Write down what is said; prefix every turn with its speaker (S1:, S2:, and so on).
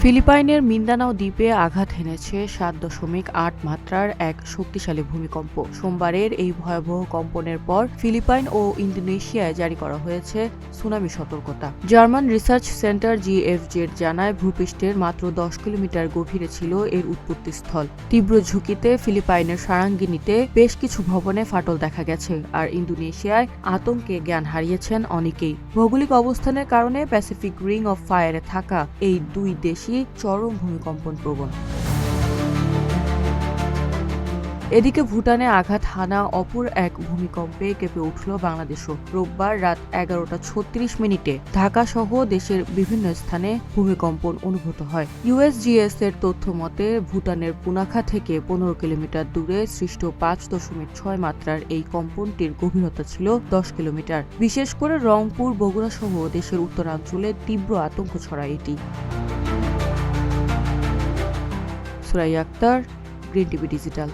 S1: ফিলিপাইনের মিন্দানাও দ্বীপে আঘাত হেনেছে ৭.৮ মাত্রার এক শক্তিশালী ভূমিকম্প। সোমবারের এই ভয়াবহ কম্পনের পর ফিলিপাইন ও ইন্দোনেশিয়ায় জারি করা হয়েছে সুনামি সতর্কতা। জার্মান রিসার্চ সেন্টার জিএফজেড জানায়, ভূপৃষ্ঠের মাত্র ১০ কিলোমিটার গভীরে ছিল এর উৎপত্তিস্থল। তীব্র ঝুঁকিতে ফিলিপাইনের সারাঙ্গিনীতে বেশ কিছু ভবনে ফাটল দেখা গেছে, আর ইন্দোনেশিয়ায় আতঙ্কে জ্ঞান হারিয়েছেন অনেকেই। ভৌগোলিক অবস্থানের কারণে প্যাসিফিক রিং অফ ফায়ারে থাকা এই দুই দেশই চরম ভূমিকম্পন প্রবণ। এদিকে ভুটানে আঘাত হানা অপর এক ভূমিকম্পে কেঁপে উঠল বাংলাদেশও। রোববার রাত ১১টা ৩৬ ঢাকা সহ দেশের বিভিন্ন স্থানে ভূমিকম্পন অনুভূত হয়। ইউএসজিএস এর তথ্য মতে, ভুটানের পুনাখা থেকে ১৫ কিলোমিটার দূরে সৃষ্ট ৫.৬ মাত্রার এই কম্পনটির গভীরতা ছিল ১০ কিলোমিটার। বিশেষ করে রংপুর, বগুড়া সহ দেশের উত্তরাঞ্চলে তীব্র আতঙ্ক ছড়ায় এটি। Suraiya Akter, green TV digital.